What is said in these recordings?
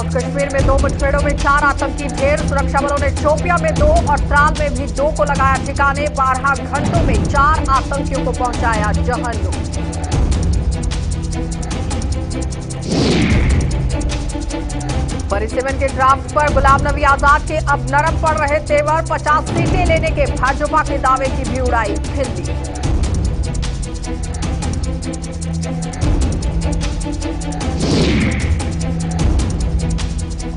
South Kashmir में 2 मुठभेड़ों में 4 आतंकी ढेर। सुरक्षा बलों ने शोपियां में 2 और त्राल में भी 2 को लगाया ठिकाने। 12 घंटों में 4 आतंकियों को पहुंचाया जहन्नुम। परिसीमन के ड्राफ्ट पर गुलाम नबी आजाद के अब नरम पड़ रहे तेवर। 50 सीटें लेने के भाजपा के दावे की भी उड़ाई खिल्ली।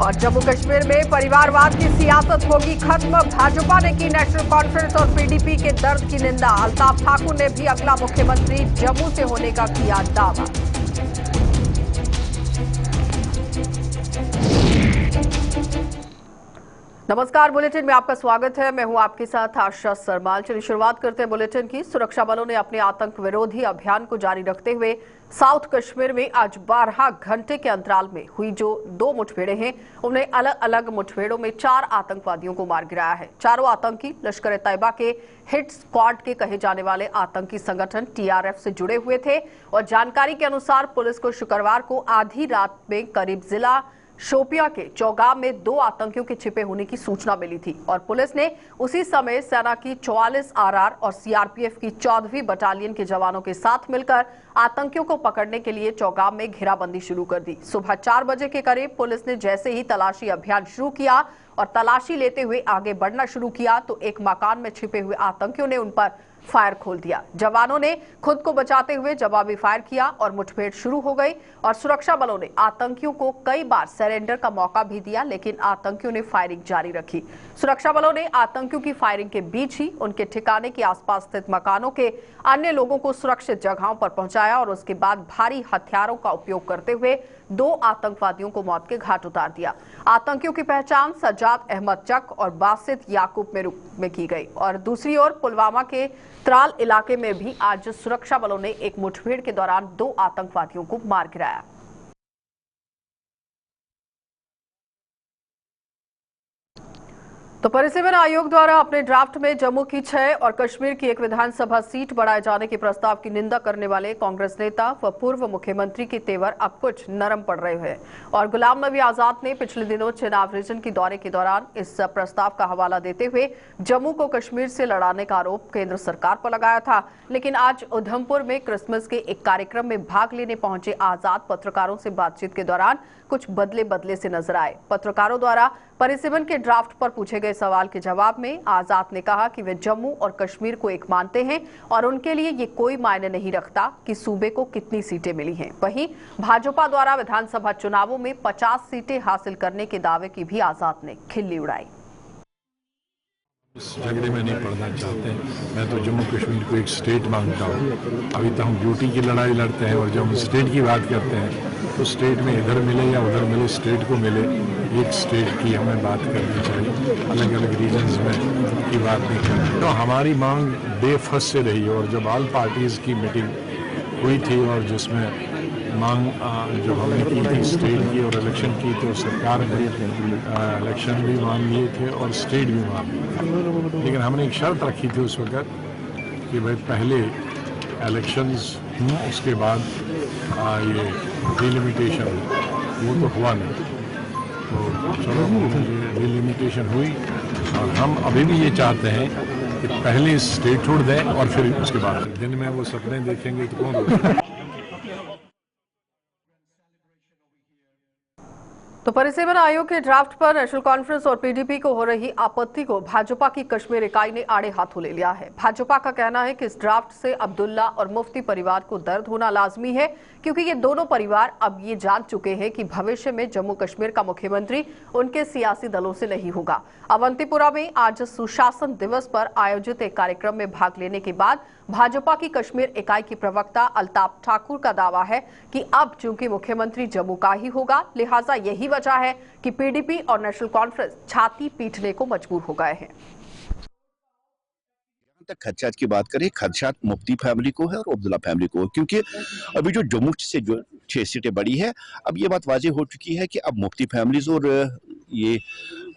और जम्मू कश्मीर में परिवारवाद की सियासत होगी खत्म। भाजपा ने की नेशनल कॉन्फ्रेंस और पीडीपी के दर्द की निंदा। अल्ताफ ठाकुर ने भी अगला मुख्यमंत्री जम्मू से होने का किया दावा। नमस्कार, बुलेटिन में आपका स्वागत है। मैं हूं आपके साथ आशा सरमाल। चलिए शुरुआत करते हैं बुलेटिन की। सुरक्षा बलों ने अपने आतंक विरोधी अभियान को जारी रखते हुए साउथ कश्मीर में आज 12 घंटे के अंतराल में हुई जो 2 मुठभेड़ें हैं, उन्हें अलग अलग मुठभेड़ों में 4 आतंकवादियों को मार गिराया है। चारों आतंकी लश्कर ए तैयबा के हिट स्क्वाड के कहे जाने वाले आतंकी संगठन टीआरएफ से जुड़े हुए थे। और जानकारी के अनुसार पुलिस को शुक्रवार को आधी रात में करीब जिला शोपियां के चौगाम में 2 आतंकियों के छिपे होने की सूचना मिली थी और पुलिस ने उसी समय सेना की 44 आरआर और सीआरपीएफ की 14वीं बटालियन के जवानों के साथ मिलकर आतंकियों को पकड़ने के लिए चौगाम में घेराबंदी शुरू कर दी। सुबह 4 बजे के करीब पुलिस ने जैसे ही तलाशी अभियान शुरू किया और तलाशी लेते हुए आगे बढ़ना शुरू किया तो एक मकान में छिपे हुए आतंकियों ने उन पर फायर खोल दिया। जवानों ने खुद को बचाते हुए जवाबी फायर किया और मुठभेड़ शुरू हो गई। और सुरक्षा बलों ने आतंकियों को कई बार सरेंडर का मौका भी दिया, लेकिन आतंकियों ने फायरिंग जारी रखी। सुरक्षा बलों ने आतंकियों की फायरिंग के बीच ही उनके ठिकाने के आसपास स्थित मकानों के अन्य लोगों को सुरक्षित जगहों पर पहुंचाया और उसके बाद भारी हथियारों का उपयोग करते हुए 2 आतंकवादियों को मौत के घाट उतार दिया। आतंकियों की पहचान सज्जाद अहमद चक और बासित याकूब में की गई। और दूसरी ओर पुलवामा के त्राल इलाके में भी आज सुरक्षा बलों ने एक मुठभेड़ के दौरान 2 आतंकवादियों को मार गिराया। तो परिसीमन आयोग द्वारा अपने ड्राफ्ट में जम्मू की 6 और कश्मीर की 1 विधानसभा सीट बढ़ाए जाने के प्रस्ताव की निंदा करने वाले कांग्रेस नेता व पूर्व मुख्यमंत्री के तेवर अब कुछ नरम पड़ रहे हैं। और गुलाम नबी आजाद ने पिछले दिनों चुनाव रीजन के दौरे के दौरान इस प्रस्ताव का हवाला देते हुए जम्मू को कश्मीर से लड़ाने का आरोप केंद्र सरकार पर लगाया था। लेकिन आज उधमपुर में क्रिसमस के एक कार्यक्रम में भाग लेने पहुंचे आजाद पत्रकारों से बातचीत के दौरान कुछ बदले से नजर आए। पत्रकारों द्वारा परिसीमन के ड्राफ्ट पर पूछे गए सवाल के जवाब में आजाद ने कहा कि वे जम्मू और कश्मीर को एक मानते हैं और उनके लिए ये कोई मायने नहीं रखता कि सूबे को कितनी सीटें मिली हैं। वहीं भाजपा द्वारा विधानसभा चुनावों में 50 सीटें हासिल करने के दावे की भी आजाद ने खिल्ली उड़ाई। इस झगड़े में नहीं पड़ना चाहते हैं। मैं तो जम्मू कश्मीर को एक स्टेट मानता हूँ। अभी तो हम ड्यूटी की लड़ाई लड़ते हैं और जब हम स्टेट की बात करते हैं तो स्टेट में इधर मिले या उधर मिले, स्टेट को मिले, एक स्टेट की हमें बात करनी चाहिए। अलग अलग रीजन्स में की बात नहीं करनी। तो हमारी मांग डे फर्स्ट से रही और जब ऑल पार्टीज की मीटिंग हुई थी और जिसमें मांग जो हमने की थी स्टेट की और इलेक्शन की, तो सरकार ने इलेक्शन भी मान लिए थे और स्टेट भी मान लिए। लेकिन हमने एक शर्त रखी थी उस वक्त कि भाई पहले इलेक्शंस हों, उसके बाद ये डिलिमिटेशन वो तो हुआ नहीं। तो चलो डिलिमिटेशन हुई और हम अभी भी ये चाहते हैं कि पहले स्टेटहुड दें और फिर उसके बाद दिन में वो सपने देखेंगे तो कौन होगा। तो परिसीमन आयोग के ड्राफ्ट पर नेशनल कॉन्फ्रेंस और पीडीपी को हो रही आपत्ति को भाजपा की कश्मीर इकाई ने आड़े हाथों ले लिया है। भाजपा का कहना है कि इस ड्राफ्ट से अब्दुल्ला और मुफ्ती परिवार को दर्द होना लाजमी है, क्योंकि ये दोनों परिवार अब ये जान चुके हैं कि भविष्य में जम्मू कश्मीर का मुख्यमंत्री उनके सियासी दलों से नहीं होगा। अवंतीपुरा में आज सुशासन दिवस पर आयोजित एक कार्यक्रम में भाग लेने के बाद भाजपा की कश्मीर इकाई की प्रवक्ता अल्ताफ ठाकुर का दावा है कि अब चूंकि मुख्यमंत्री जम्मू का ही होगा, लिहाजा यही वजह है कि पीडीपी और नेशनल कॉन्फ्रेंस छाती पीटने को मजबूर हो गए हैं। तक खदशात की बात करें, खदशात मुफ्ती फैमिली को है और अब्दुल्ला फैमिली को, क्योंकि अभी जो जम्मू से जो 6 सीटें बढ़ी है, अब ये बात वाजे हो चुकी है कि अब मुफ्ती फैमिलीज और ये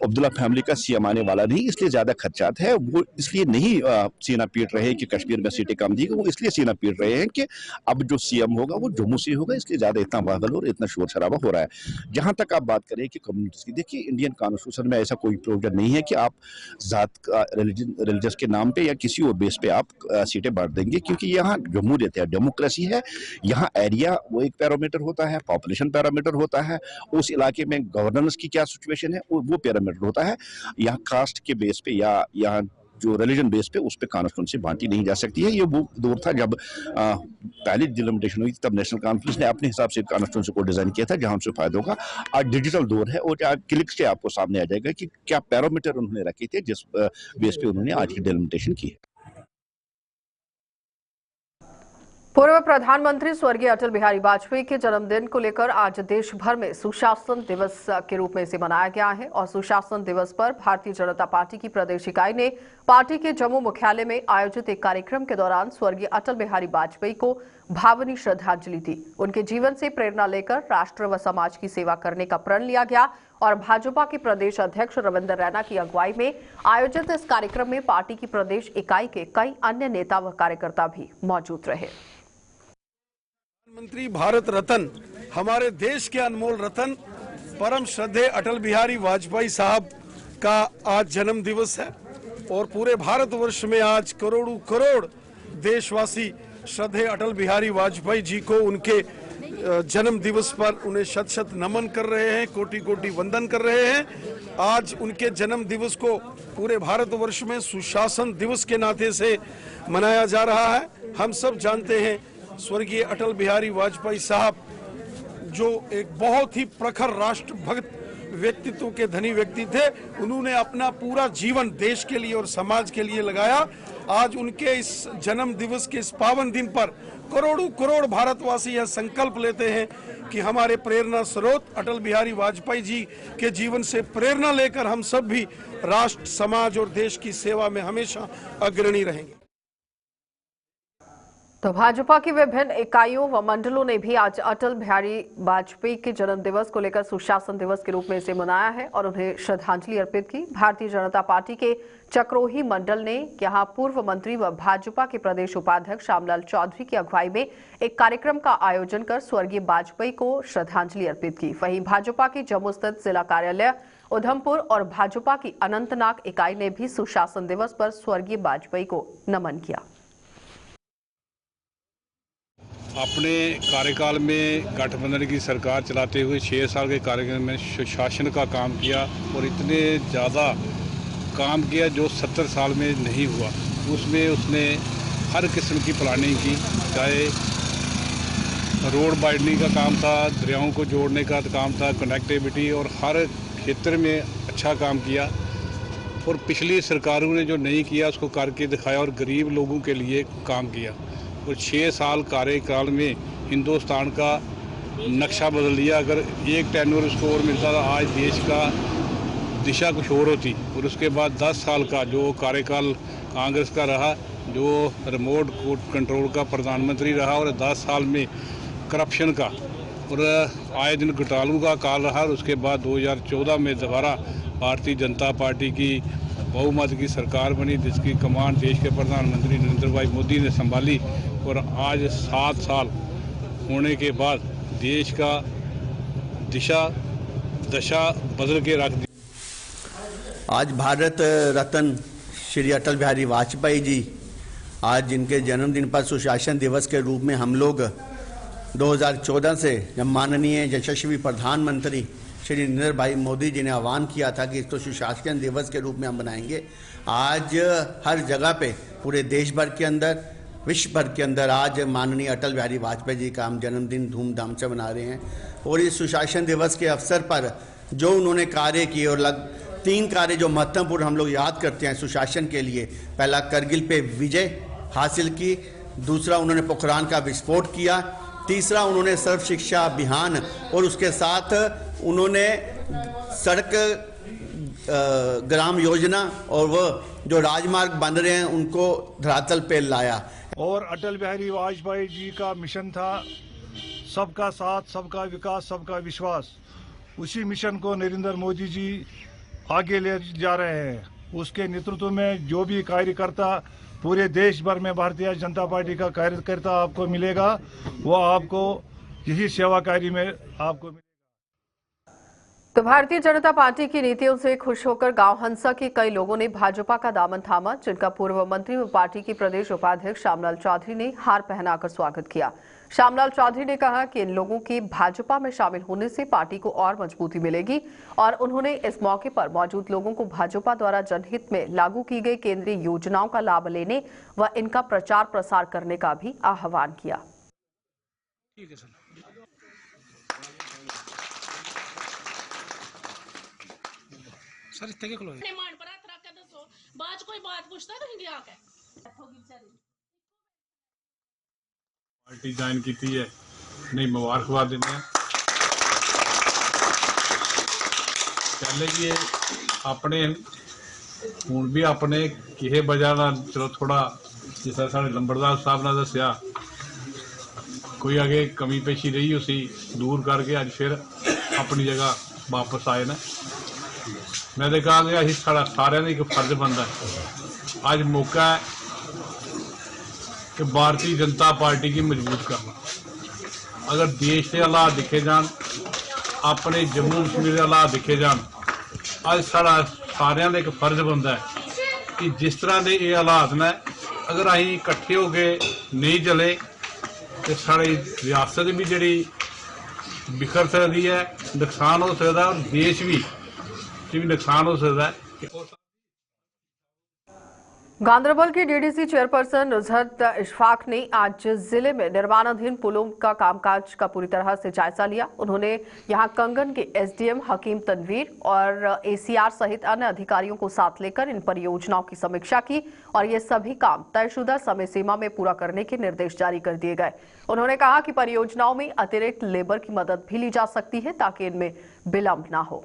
अब्दुल्ला फैमिली का सीएम आने वाला नहीं, इसलिए ज्यादा खर्चात है। वो इसलिए नहीं सीना पीट रहे कि कश्मीर में सीटें कम दी, वो इसलिए सीना पीट रहे हैं कि अब जो सीएम होगा वो जम्मू से होगा, इसलिए ज्यादा इतना वागल और इतना शोर शराबा हो रहा है। जहां तक आप बात करें कि कम्युनिटीज की, देखिए इंडियन कॉन्स्टिट्यूशन में ऐसा कोई प्रोविजन नहीं है कि आप जात का रिलीजन के नाम पे या किसी और बेस पे आप सीटें बांट देंगे, क्योंकि यहाँ जमहूरियत है, डेमोक्रेसी है। यहाँ एरिया वो एक पैरामीटर होता है, पॉपुलेशन पैरामीटर होता है, उस इलाके में गवर्नेंस की क्या सिचुएशन है वो पैरामीटर होता है। यहाँ कास्ट के बेस पे या यहाँ जो रिलीजन बेस पे उस पे कॉन्स्टिट्यूंसी बांटी नहीं जा सकती है। ये वो दौर था जब पहली डिलिमिटेशन हुई, तब नेशनल कॉन्फ्रेंस ने अपने हिसाब से कॉन्स्टिट्यूंसी को डिजाइन किया था जहां उनसे फायदा होगा। आज डिजिटल दौर है और क्लिक से आपको सामने आ जाएगा कि क्या पैरामीटर उन्होंने रखे थे जिस बेस पे उन्होंने आज की डिलिमिटेशन की है। पूर्व प्रधानमंत्री स्वर्गीय अटल बिहारी वाजपेयी के जन्मदिन को लेकर आज देश भर में सुशासन दिवस के रूप में इसे मनाया गया है और सुशासन दिवस पर भारतीय जनता पार्टी की प्रदेश इकाई ने पार्टी के जम्मू मुख्यालय में आयोजित एक कार्यक्रम के दौरान स्वर्गीय अटल बिहारी वाजपेयी को भावनीय श्रद्धांजलि दी। उनके जीवन से प्रेरणा लेकर राष्ट्र व समाज की सेवा करने का प्रण लिया गया और भाजपा के प्रदेश अध्यक्ष रविंद्र रैना की अगुवाई में आयोजित इस कार्यक्रम में पार्टी की प्रदेश इकाई के कई अन्य नेता व कार्यकर्ता भी मौजूद रहे। प्रधानमंत्री भारत रत्न, हमारे देश के अनमोल रत्न परम श्रद्धेय अटल बिहारी वाजपेयी साहब का आज जन्म दिवस है और पूरे भारतवर्ष में आज करोड़ों करोड़ देशवासी श्रद्धेय अटल बिहारी वाजपेयी जी को उनके जन्म दिवस पर उन्हें शत शत नमन कर रहे हैं, कोटि कोटि वंदन कर रहे हैं। आज उनके जन्म दिवस को पूरे भारतवर्ष में सुशासन दिवस के नाते से मनाया जा रहा है। हम सब जानते हैं स्वर्गीय अटल बिहारी वाजपेयी साहब जो एक बहुत ही प्रखर राष्ट्रभक्त व्यक्तित्व के धनी व्यक्ति थे, उन्होंने अपना पूरा जीवन देश के लिए और समाज के लिए लगाया। आज उनके इस जन्म दिवस के इस पावन दिन पर करोड़ों करोड़ भारतवासी यह संकल्प लेते हैं कि हमारे प्रेरणा स्रोत अटल बिहारी वाजपेयी जी के जीवन से प्रेरणा लेकर हम सब भी राष्ट्र, समाज और देश की सेवा में हमेशा अग्रणी रहेंगे। तो भाजपा की विभिन्न इकाइयों व मंडलों ने भी आज अटल बिहारी वाजपेयी के जन्म दिवस को लेकर सुशासन दिवस के रूप में इसे मनाया है और उन्हें श्रद्धांजलि अर्पित की। भारतीय जनता पार्टी के चक्रोही मंडल ने यहां पूर्व मंत्री व भाजपा के प्रदेश उपाध्यक्ष श्यामलाल चौधरी की अगुवाई में एक कार्यक्रम का आयोजन कर स्वर्गीय वाजपेयी को श्रद्धांजलि अर्पित की। वहीं भाजपा की जम्मू स्थित जिला कार्यालय उधमपुर और भाजपा की अनंतनाग इकाई ने भी सुशासन दिवस पर स्वर्गीय वाजपेयी को नमन किया। अपने कार्यकाल में गठबंधन की सरकार चलाते हुए 6 साल के कार्यकाल में सुशासन का काम किया और इतने ज़्यादा काम किया जो 70 साल में नहीं हुआ। उसमें उसने हर किस्म की प्लानिंग की, चाहे रोड वाइडनिंग का काम था, दरियाओं को जोड़ने का काम था, कनेक्टिविटी, और हर क्षेत्र में अच्छा काम किया। और पिछली सरकारों ने जो नहीं किया उसको करके दिखाया और गरीब लोगों के लिए काम किया। और 6 साल कार्यकाल में हिंदुस्तान का नक्शा बदल दिया। अगर एक टेन्योर उसको और मिलता था आज देश का दिशा कुछ और होती। और उसके बाद 10 साल का जो कार्यकाल कांग्रेस का रहा, जो रिमोट कंट्रोल का प्रधानमंत्री रहा, और 10 साल में करप्शन का और आए दिन घोटालों का काल रहा। और उसके बाद 2014 में दोबारा भारतीय जनता पार्टी की बहुमत की सरकार बनी, जिसकी कमान देश के प्रधानमंत्री नरेंद्र भाई मोदी ने संभाली। और आज 7 साल होने के बाद देश का दशा बदल के रख दी। आज भारत रत्न श्री अटल बिहारी वाजपेयी जी, आज जिनके जन्मदिन पर सुशासन दिवस के रूप में हम लोग 2014 से जब माननीय यशस्वी प्रधानमंत्री श्री नरेंद्र भाई मोदी जी ने आह्वान किया था कि इसको सुशासन दिवस के रूप में हम बनाएंगे, आज हर जगह पे पूरे देश भर के अंदर, विश्व भर के अंदर आज माननीय अटल बिहारी वाजपेयी जी का हम जन्मदिन धूमधाम से मना रहे हैं। और इस सुशासन दिवस के अवसर पर जो उन्होंने कार्य किए, और 3 कार्य जो महत्वपूर्ण हम लोग याद करते हैं सुशासन के लिए। पहला, करगिल पे विजय हासिल की। दूसरा, उन्होंने पोखरान का विस्फोट किया। तीसरा, उन्होंने सर्व शिक्षा अभियान, और उसके साथ उन्होंने सड़क ग्राम योजना और वह जो राजमार्ग बन रहे हैं उनको धरातल पे लाया। और अटल बिहारी वाजपेयी जी का मिशन था सबका साथ, सबका विकास, सबका विश्वास। उसी मिशन को नरेंद्र मोदी जी आगे ले जा रहे हैं। उसके नेतृत्व में जो भी कार्यकर्ता पूरे देश भर में भारतीय जनता पार्टी का कार्यकर्ता आपको मिलेगा, वो आपको यही सेवा कार्य में आपको तो भारतीय जनता पार्टी की नीतियों से खुश होकर गांव हंसा के कई लोगों ने भाजपा का दामन थामा, जिनका पूर्व मंत्री व पार्टी के प्रदेश उपाध्यक्ष श्यामलाल चौधरी ने हार पहनाकर स्वागत किया। श्यामलाल चौधरी ने कहा कि इन लोगों के भाजपा में शामिल होने से पार्टी को और मजबूती मिलेगी और उन्होंने इस मौके पर मौजूद लोगों को भाजपा द्वारा जनहित में लागू की गई केंद्रीय योजनाओं का लाभ लेने व इनका प्रचार प्रसार करने का भी आह्वान किया। सर इतने खलो मान पर हाथ रख के दसो, बाद कोई बात पूछता तो हिंदी आके पार्टी ज्वाइन की है, नहीं मुबारकबाद देते हैं। पहले भी अपने हूँ भी अपने किसी वजह ना चलो थोड़ा जिस तरह साढ़े लंबड़दार साहब ने दसिया कोई आगे कमी पेशी रही उसी दूर करके अज फिर अपनी जगह वापस आए ना। मैं तो कहा अं सारे का एक फर्ज बनता है, अज मौका है कि भारतीय जनता पार्टी की मजबूत करना। अगर देश के हालात दिखे जान, अपने जम्मू कश्मीर के हालात दिखे जान, अज सारे का एक फर्ज बनता है कि जिस तरह के ये हालात ने अगर अं इकट्ठे होके नहीं चले तो साड़ी रियासत भी जी बिखर सकती है, नुकसान हो सकता है और देश भी नुकसान हो सकता है। गांदरबल की डीडीसी चेयरपर्सन नुजहत इशफाक ने आज जिले में निर्माणाधीन पुलों का कामकाज का पूरी तरह से जायजा लिया। उन्होंने यहां कंगन के एसडीएम हकीम तनवीर और एसीआर सहित अन्य अधिकारियों को साथ लेकर इन परियोजनाओं की समीक्षा की और ये सभी काम तयशुदा समय सीमा में पूरा करने के निर्देश जारी कर दिए गए। उन्होंने कहा कि परियोजनाओं में अतिरिक्त लेबर की मदद भी ली जा सकती है ताकि इनमें विलंब न हो।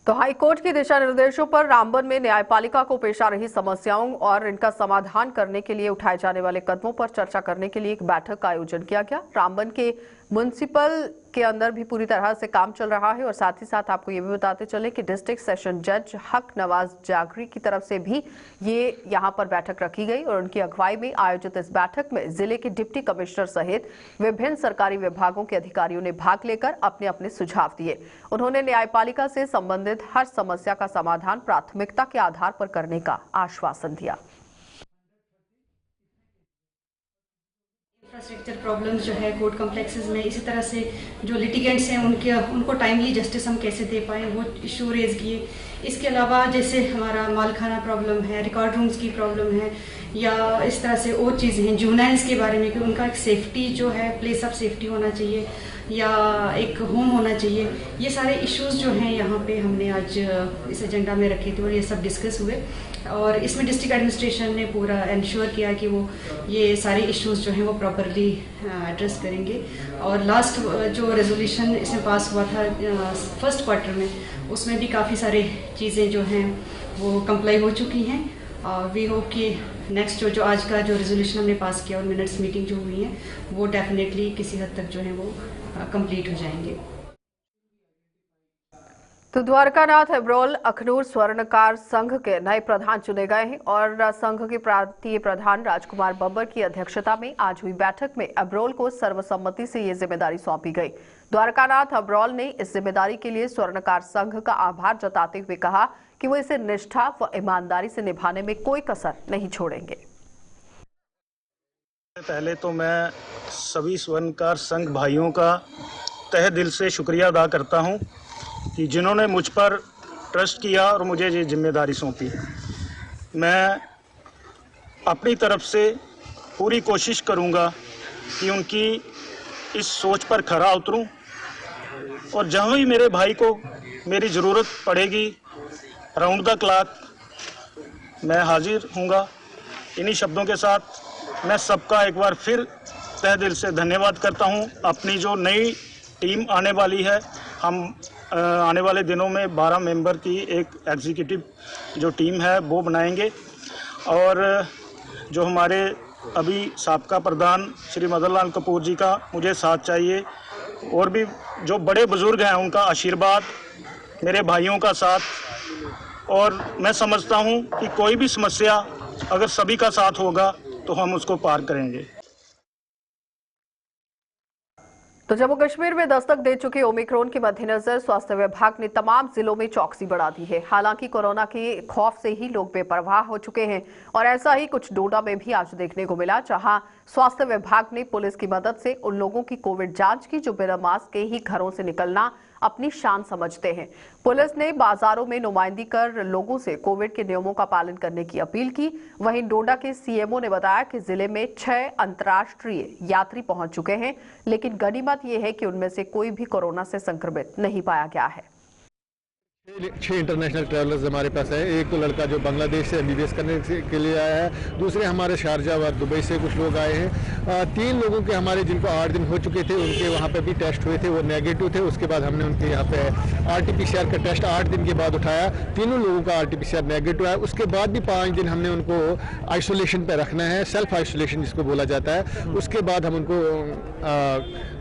तो हाईकोर्ट के दिशा निर्देशों पर रामबन में न्यायपालिका को पेश आ रही समस्याओं और इनका समाधान करने के लिए उठाए जाने वाले कदमों पर चर्चा करने के लिए एक बैठक का आयोजन किया गया। रामबन के म्युनिसिपल के अंदर भी पूरी तरह से काम चल रहा है और साथ ही साथ आपको ये भी बताते चले कि डिस्ट्रिक्ट सेशन जज हक नवाज जागरी की तरफ से भी ये यहाँ पर बैठक रखी गई और उनकी अगुवाई में आयोजित इस बैठक में जिले के डिप्टी कमिश्नर सहित विभिन्न सरकारी विभागों के अधिकारियों ने भाग लेकर अपने अपने सुझाव दिए। उन्होंने न्यायपालिका से संबंधित हर समस्या का समाधान प्राथमिकता के आधार पर करने का आश्वासन दिया। इंफ्रास्ट्रक्चर प्रॉब्लम्स जो है कोर्ट कॉम्प्लेक्सेस में, इसी तरह से जो लिटिगेंट्स हैं उनको टाइमली जस्टिस हम कैसे दे पाएँ, वो इशू रेज किए। इसके अलावा जैसे हमारा मालखाना प्रॉब्लम है, रिकॉर्ड रूम्स की प्रॉब्लम है या इस तरह से और चीज़ें हैं, जुवेनाइल्स के बारे में कि उनका एक सेफ्टी जो है प्लेस ऑफ सेफ्टी होना चाहिए या एक होम होना चाहिए। ये सारे इश्यूज जो हैं यहाँ पे हमने आज इस एजेंडा में रखे थे और ये सब डिस्कस हुए और इसमें डिस्ट्रिक्ट एडमिनिस्ट्रेशन ने पूरा इंश्योर किया कि वो ये सारे इश्यूज जो हैं वो प्रॉपरली एड्रेस करेंगे। और लास्ट जो रेजोल्यूशन इसमें पास हुआ था फर्स्ट क्वार्टर में, उसमें भी काफ़ी सारे चीज़ें जो हैं वो कंप्लाई हो चुकी हैं और वी होप कि नेक्स्ट जो आज का जो रेजोल्यूशन हमने पास किया और मिनट्स मीटिंग जो हुई है वो डेफिनेटली किसी हद तक जो है वो कंप्लीट हो जाएंगे। तो द्वारकानाथ अब्रोल अखनूर स्वर्णकार संघ के नए प्रधान चुने गए हैं और संघ के प्रांतीय प्रधान राजकुमार बब्बर की अध्यक्षता में आज हुई बैठक में अब्रोल को सर्वसम्मति से ये जिम्मेदारी सौंपी गई। द्वारकानाथ अब्रोल ने इस जिम्मेदारी के लिए स्वर्णकार संघ का आभार जताते हुए कहा कि वो इसे निष्ठा व ईमानदारी से निभाने में कोई कसर नहीं छोड़ेंगे। पहले तो मैं सभी स्वर्णकार संघ भाइयों का तहे दिल से शुक्रिया अदा करता हूं कि जिन्होंने मुझ पर ट्रस्ट किया और मुझे ये जिम्मेदारी सौंपी। मैं अपनी तरफ से पूरी कोशिश करूंगा कि उनकी इस सोच पर खरा उतरूं और जहां भी मेरे भाई को मेरी ज़रूरत पड़ेगी राउंड द क्लॉक मैं हाजिर हूंगा। इन्हीं शब्दों के साथ मैं सबका एक बार फिर तहे दिल से धन्यवाद करता हूं। अपनी जो नई टीम आने वाली है, हम आने वाले दिनों में 12 मेंबर की एक एग्जीक्यूटिव जो टीम है वो बनाएंगे और जो हमारे अभी साबका प्रधान श्री मदन लाल कपूर जी का मुझे साथ चाहिए, और भी जो बड़े बुजुर्ग हैं उनका आशीर्वाद, मेरे भाइयों का साथ, और मैं समझता हूं कि कोई भी समस्या अगर सभी का साथ होगा तो हम उसको पार करेंगे। तो जम्मू कश्मीर में दस्तक दे चुके ओमिक्रॉन के मद्देनजर स्वास्थ्य विभाग ने तमाम जिलों में चौकसी बढ़ा दी है। हालांकि कोरोना के खौफ से ही लोग बेपरवाह हो चुके हैं और ऐसा ही कुछ डोडा में भी आज देखने को मिला, जहां स्वास्थ्य विभाग ने पुलिस की मदद से उन लोगों की कोविड जांच की जो बिना मास्क के ही घरों से निकलना अपनी शान समझते हैं। पुलिस ने बाजारों में नुमाइंदगी कर लोगों से कोविड के नियमों का पालन करने की अपील की। वहीं डोडा के सीएमओ ने बताया कि जिले में 6 अंतर्राष्ट्रीय यात्री पहुंच चुके हैं, लेकिन गनीमत यह है कि उनमें से कोई भी कोरोना से संक्रमित नहीं पाया गया है। 6 इंटरनेशनल ट्रैवलर्स हमारे पास है। एक तो लड़का जो बांग्लादेश से एमबीबीएस करने के लिए आया है, दूसरे हमारे शारजा और दुबई से कुछ लोग आए हैं। 3 लोगों के हमारे जिनको 8 दिन हो चुके थे, उनके वहाँ पे भी टेस्ट हुए थे, वो नेगेटिव थे। उसके बाद हमने उनके यहाँ पे RT-PCR का टेस्ट 8 दिन के बाद उठाया, तीनों लोगों का RT-PCR नेगेटिव है। उसके बाद भी 5 दिन हमने उनको आइसोलेशन पे रखना है, सेल्फ आइसोलेशन जिसको बोला जाता है। उसके बाद हम उनको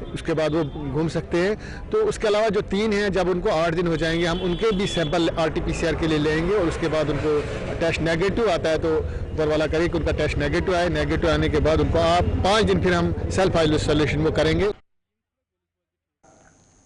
उसके बाद वो घूम सकते हैं। तो उसके अलावा जो 3 हैं, जब उनको 8 दिन हो जाएंगे हम उनके भी सैंपल RT-PCR के लिए लेंगे और उसके बाद उनको टेस्ट नेगेटिव आता है तो ऊपर वाला करे कि उनका टेस्ट नेगेटिव आए। नेगेटिव आने के बाद उनको 5 दिन फिर हम सेल्फ आइसोलेशन वो करेंगे।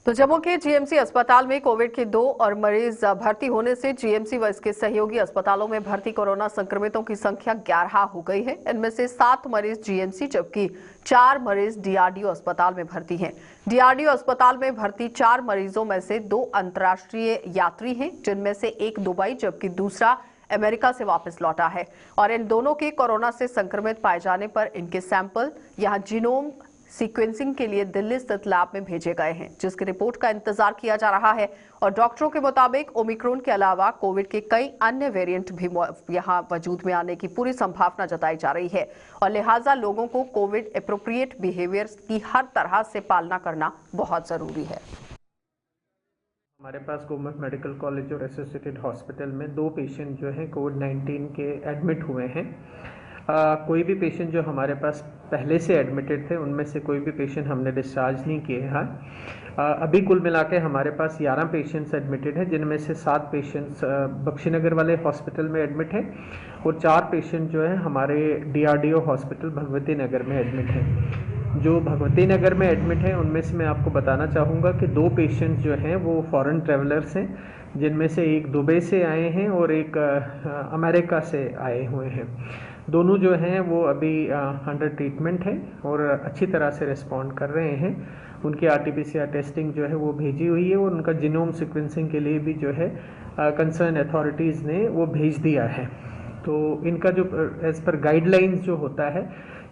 तो जम्मू के जीएमसी अस्पताल में कोविड के 2 और मरीज भर्ती होने से जीएमसी व इसके सहयोगी अस्पतालों में भर्ती कोरोना संक्रमितों की संख्या 11 हो गई है। इनमें से 7 मरीज जीएमसी जबकि 4 मरीज डीआरडीओ अस्पताल में भर्ती हैं। डीआरडीओ अस्पताल में भर्ती 4 मरीजों में से 2 अंतर्राष्ट्रीय यात्री हैं, जिनमें से एक दुबई जबकि दूसरा अमेरिका से वापस लौटा है और इन दोनों के कोरोना से संक्रमित पाए जाने पर इनके सैंपल यहां जीनोम सीक्वेंसिंग के लिए दिल्ली स्थित लैब में भेजे गए हैं, जिसकी रिपोर्ट का इंतजार किया जा रहा है। और डॉक्टरों के मुताबिक ओमिक्रॉन के अलावा कोविड के कई अन्य वेरिएंट भी यहां वजूद में आने की पूरी संभावना जताई जा रही है और लिहाजा लोगों को कोविड एप्रोप्रिएट बिहेवियर की हर तरह से पालना करना बहुत जरूरी है। हमारे पास गवर्नमेंट मेडिकल कॉलेज और एसोसिएटेड हॉस्पिटल में 2 पेशेंट जो हैं कोविड-19 के एडमिट हुए हैं। कोई भी पेशेंट जो हमारे पास पहले से एडमिटेड थे उनमें से कोई भी पेशेंट हमने डिस्चार्ज नहीं किए हैं। अभी कुल मिला के हमारे पास 11 पेशेंट्स एडमिटेड हैं, जिनमें से 7 पेशेंट्स बख्शीनगर वाले हॉस्पिटल में एडमिट हैं और 4 पेशेंट जो हैं हमारे डीआरडीओ हॉस्पिटल भगवती नगर में एडमिट हैं। जो भगवती नगर में एडमिट हैं उनमें से मैं आपको बताना चाहूँगा कि 2 पेशेंट्स जो हैं वो फॉरेन ट्रैवलर्स हैं, जिनमें से एक दुबई से आए हैं और एक अमेरिका से आए हुए हैं। दोनों जो हैं वो अभी अंडर ट्रीटमेंट है और अच्छी तरह से रिस्पॉन्ड कर रहे हैं। उनकी RT-PCR टेस्टिंग जो है वो भेजी हुई है और उनका जीनोम सीक्वेंसिंग के लिए भी जो है कंसर्न अथॉरिटीज़ ने वो भेज दिया है। तो इनका जो एज़ पर गाइडलाइंस जो होता है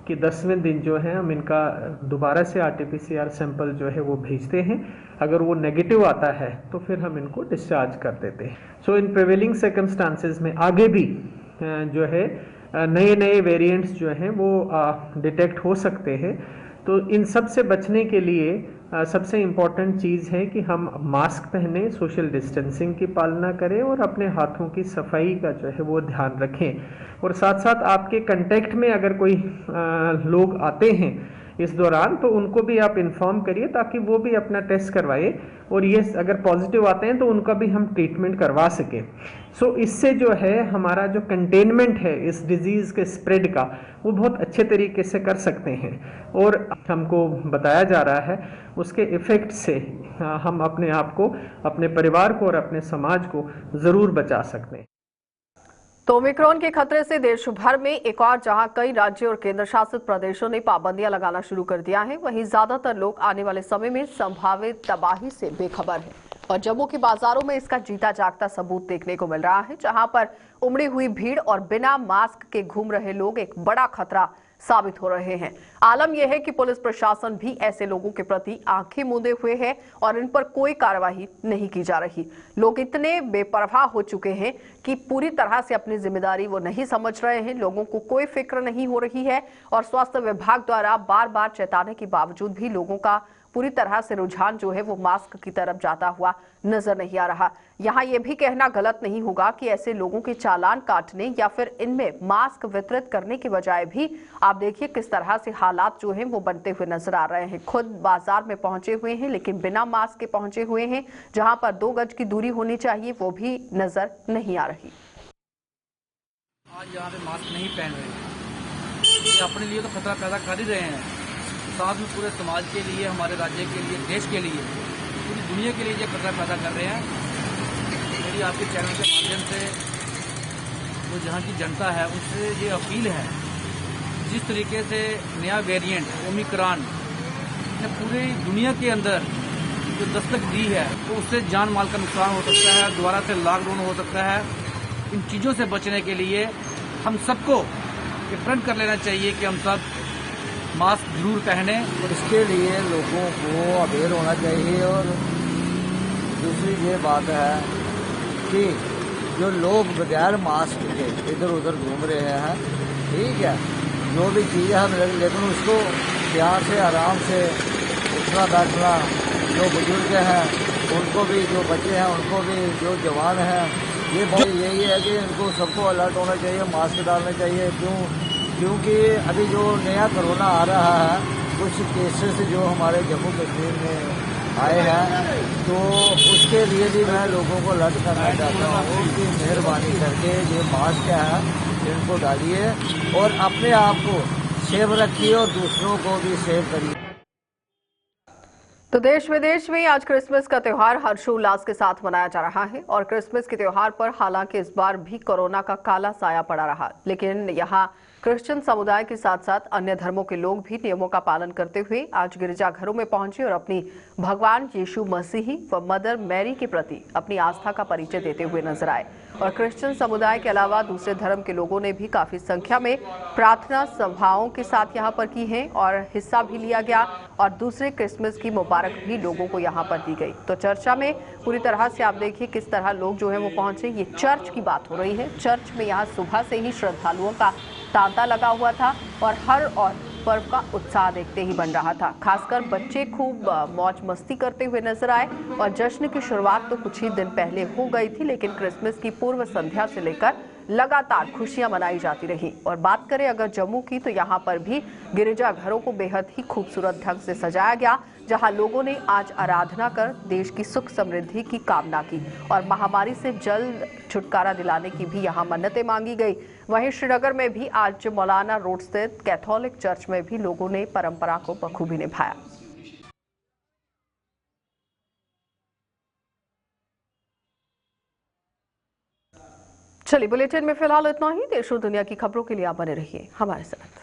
कि 10वें दिन जो है हम इनका दोबारा से RT-PCR सैंपल जो है वो भेजते हैं। अगर वो नेगेटिव आता है तो फिर हम इनको डिस्चार्ज कर देते हैं। सो इन प्रिवेलिंग सर्कमस्टांसेस में आगे भी जो है नए वेरिएंट्स जो हैं वो डिटेक्ट हो सकते हैं। तो इन सब से बचने के लिए सबसे इम्पॉर्टेंट चीज़ है कि हम मास्क पहने, सोशल डिस्टेंसिंग की पालना करें और अपने हाथों की सफाई का जो है वो ध्यान रखें। और साथ साथ आपके कांटेक्ट में अगर कोई लोग आते हैं इस दौरान तो उनको भी आप इन्फॉर्म करिए ताकि वो भी अपना टेस्ट करवाए और ये अगर पॉजिटिव आते हैं तो उनका भी हम ट्रीटमेंट करवा सकें। सो इससे जो है हमारा जो कंटेनमेंट है इस डिजीज़ के स्प्रेड का वो बहुत अच्छे तरीके से कर सकते हैं और हमको बताया जा रहा है उसके इफ़ेक्ट से हम अपने आप को, अपने परिवार को और अपने समाज को ज़रूर बचा सकते हैं। तो ओमिक्रॉन के खतरे से देश भर में एक और जहां कई राज्यों और केंद्र शासित प्रदेशों ने पाबंदियां लगाना शुरू कर दिया है, वहीं ज्यादातर लोग आने वाले समय में संभावित तबाही से बेखबर हैं और जम्मू के बाजारों में इसका जीता जागता सबूत देखने को मिल रहा है, जहां पर उमड़ी हुई भीड़ और बिना मास्क के घूम रहे लोग एक बड़ा खतरा साबित हो रहे हैं। आलम यह है कि पुलिस प्रशासन भी ऐसे लोगों के प्रति आंखें मूंदे हुए है और इन पर कोई कार्रवाई नहीं की जा रही। लोग इतने बेपरवाह हो चुके हैं कि पूरी तरह से अपनी जिम्मेदारी वो नहीं समझ रहे हैं। लोगों को कोई फिक्र नहीं हो रही है और स्वास्थ्य विभाग द्वारा बार बार चेताने के बावजूद भी लोगों का पूरी तरह से रुझान जो है वो मास्क की तरफ जाता हुआ नजर नहीं आ रहा। यहाँ ये भी कहना गलत नहीं होगा कि ऐसे लोगों के चालान काटने या फिर इनमें मास्क वितरित करने के बजाय भी आप देखिए किस तरह से हालात जो हैं वो बनते हुए नजर आ रहे हैं। खुद बाजार में पहुंचे हुए हैं लेकिन बिना मास्क के पहुंचे हुए हैं। जहां पर 2 गज की दूरी होनी चाहिए वो भी नजर नहीं आ रही। आज यहाँ पे मास्क नहीं पहन रहे हैं, ये अपने लिए तो खतरा पैदा कर ही रहे हैं, साथ में पूरे समाज के लिए, हमारे राज्य के लिए, देश के लिए, पूरी दुनिया के लिए ये खतरा पैदा कर रहे हैं। मेरी आपके चैनल के माध्यम से जो जहाँ की जनता है उनसे ये अपील है, जिस तरीके से नया वेरिएंट ओमिक्रॉन ने पूरी दुनिया के अंदर जो दस्तक दी है तो उससे जान माल का नुकसान हो सकता है, दोबारा से लॉकडाउन हो सकता है। इन चीज़ों से बचने के लिए हम सबको ये प्रण कर लेना चाहिए कि हम सब मास्क जरूर पहने और इसके लिए लोगों को अवेयर होना चाहिए। और दूसरी ये बात है कि जो लोग बगैर मास्क के इधर उधर घूम रहे हैं, ठीक है, जो भी चीज़ है लेकिन उसको प्यार से आराम से उठना बैठना, जो बुजुर्ग हैं उनको भी, जो बच्चे हैं उनको भी, जो जवान हैं, ये यही है कि इनको सबको अलर्ट होना चाहिए, मास्क डालना चाहिए। क्योंकि अभी जो नया कोरोना आ रहा है, कुछ केसेस जो हमारे जम्मू कश्मीर में आए हैं, तो उसके लिए भी मैं लोगों को अलर्ट करना चाहता हूँ कि मेहरबानी करके ये मास्क है इनको डालिए और अपने आप को सेफ रखिए और दूसरों को भी सेफ करिए। तो देश विदेश में आज क्रिसमस का त्योहार हर्षोल्लास के साथ मनाया जा रहा है और क्रिसमस के त्योहार पर हालांकि इस बार भी कोरोना का काला साया पड़ा रहा, लेकिन यहाँ क्रिश्चियन समुदाय के साथ साथ अन्य धर्मों के लोग भी नियमों का पालन करते हुए आज गिरजाघरों में पहुंचे और अपनी भगवान यीशु मसीही व मदर मैरी के प्रति अपनी आस्था का परिचय देते हुए नजर आए। और क्रिश्चियन समुदाय के अलावा दूसरे धर्म के लोगों ने भी काफी संख्या में प्रार्थना सभाओं के साथ यहाँ पर की है और हिस्सा भी लिया गया और दूसरे क्रिसमस की मुबारक भी लोगों को यहाँ पर दी गई। तो चर्चा में पूरी तरह से आप देखिए किस तरह लोग जो है वो पहुंचे। ये चर्च की बात हो रही है। चर्च में यहाँ सुबह से ही श्रद्धालुओं का तांता लगा हुआ था और हर और पर्व का उत्साह देखते ही बन रहा था। खासकर बच्चे खूब मौज मस्ती करते हुए नजर आए और जश्न की शुरुआत तो कुछ ही दिन पहले हो गई थी, लेकिन क्रिसमस की पूर्व संध्या से लेकर लगातार खुशियां मनाई जाती रही। और बात करें अगर जम्मू की, तो यहाँ पर भी गिरजाघरों को बेहद ही खूबसूरत ढंग से सजाया गया, जहां लोगों ने आज आराधना कर देश की सुख समृद्धि की कामना की और महामारी से जल्द छुटकारा दिलाने की भी यहाँ मन्नतें मांगी गई। वहीं श्रीनगर में भी आज मौलाना रोड स्थित कैथोलिक चर्च में भी लोगों ने परंपरा को बखूबी निभाया। चलिए, बुलेटिन में फिलहाल इतना ही। देश और दुनिया की खबरों के लिए आप बने रहिए हमारे साथ।